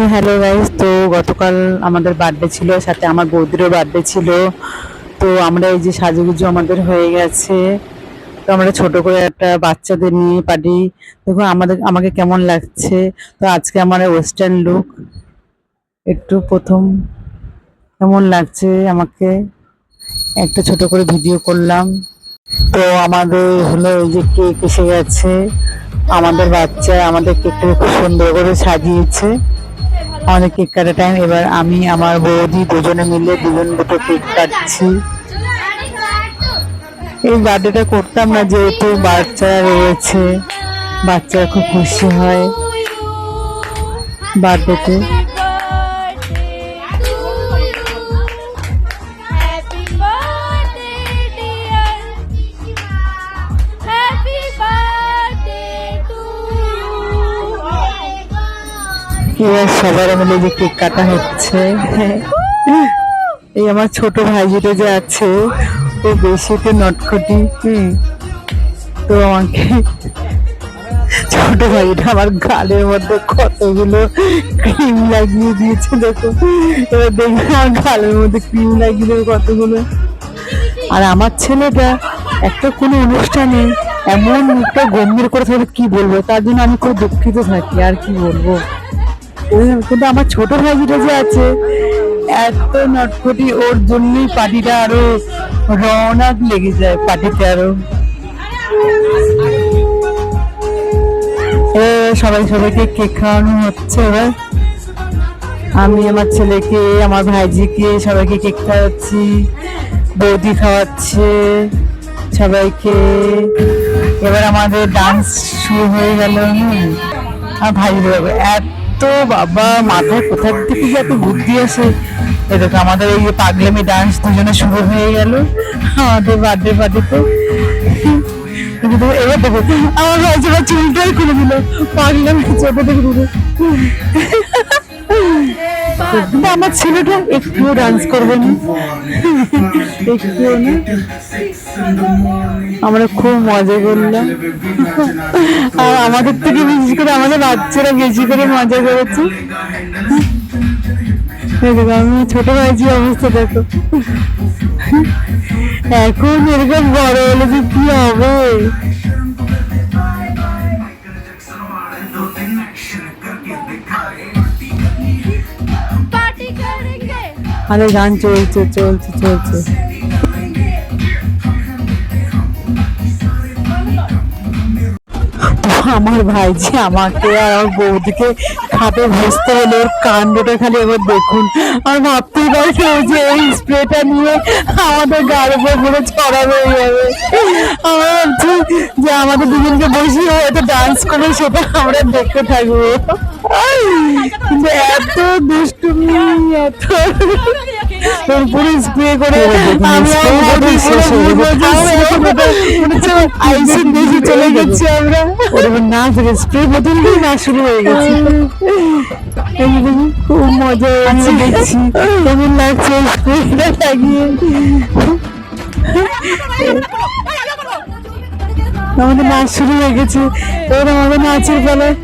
তো hello guys, তো গতকাল আমাদের বার্থডে ছিল, সাথে আমার বৌদিরও বার্থডে ছিল। তো আমরা এই যে সাজুগুজু আমাদের হয়ে গেছে। তো আমরা ছোট করে একটা বাচ্চাদের নিয়ে পার্টি। দেখো আমাকে কেমন লাগছে। তো আজকে আমার ওয়েস্টার্ন লুক, একটু প্রথম কেমন লাগছে আমাকে, একটা ছোট করে ভিডিও করলাম। তো আমাদের হলো এই যে কেক এসে গেছে। আমাদের বাচ্চা আমাদের কেকটা খুব সুন্দর করে সাজিয়েছে। আমাদের কেক কাটার টাইম, এবার আমি আমার বৌদি দুজনে মিলে দুটো কেক কাটছি। এই বার্থডেটা করতাম না, যেহেতু বাচ্চারা রয়েছে, বাচ্চারা খুব খুশি হয় বার্থডেতে। এবার সবার মিলে যে কেক কাটা হচ্ছে। এই আমার ছোট ভাইজিটা যে আছে, ও বেশি তো নটখটি। তো আমাকে ছোট ভাইটা আমার গালের মধ্যে কতগুলো ক্রিম লাগিয়ে দিয়েছে, দেখো। এবার দেখবে আমার গালের মধ্যে ক্রিম লাগিয়ে দেবে কতগুলো। আর আমার ছেলেটা একটা কোনো অনুষ্ঠানে এমন মুখটা গম্ভীর করে থাকে, কি বলবো, তার জন্য আমি খুব দুঃখিত থাকি, আর কি বলবো। কিন্তু আমার ছোট ভাইজিটা যে আছে, এত নটখটি, ওর জন্যই পার্টিটা আরো রওনাক লেগে যায় পার্টিতে আরো। সবাইকে কেক খাওয়ানো হচ্ছে। এবার আমি আমার ছেলেকে, আমার ভাইজিকে সবাইকে কেক খাওয়াচ্ছি, বৌদি খাওয়াচ্ছে সবাইকে। এবার আমাদের ডান্স শুরু হয়ে গেল। আর ভাই এত বাবা মাথায় কোথা থেকে যে এত বুদ্ধি আসে। এরকম আমাদের এই পাগলামি ডান্স দুজনে শুরু হয়ে গেল আমাদের বার্থডে পার্টিতে। এবার দেখো আমার ভাই সবাই চুলটাই খুলে দিল, পাগলামি ছোট থেকে দিল। আমার ছেলেটা একটুও ডান্স করবে না, একটুও না। আমরা খুব মজা করলাম, আর আমাদের থেকে বিশেষ করে আমাদের বাচ্চারা বেশি করে মজা করেছে। আমি ছোট ভাইজি অবস্থা দেখো। এখন এরকম বড় হলে যে কি হবে। আরে গান চলছে চলছে চলছে। আমার ভাইজি আমাকে আর আমার বৌদিকে খাটে বসতে হলো, ওর কাণ্ডটা খালি এবার দেখুন। আর ভাবতেই পারছি যে এই স্প্রেটা নিয়ে আমাদের গায়ের উপর পুরো ছড়ানো হয়ে যাবে। আমরা ভাবছি যে আমাদের দুজনকে বসিয়ে হয়তো ডান্স করে সেটা আমরা দেখতে থাকবো। কিন্তু এত দুষ্টুমি, এত পুরো স্প্রে করে আমি আইসিং বেশি চলে গেছি আমরা। না স্প্রে বোতল দিয়ে না শুরু হয়ে গেছে। খুব মজা হচ্ছে, দেখছি কেমন লাগছে স্প্রেটা লাগিয়ে। আমাদের নাচ শুরু হয়ে গেছে, এবার আমাদের নাচের বেলায়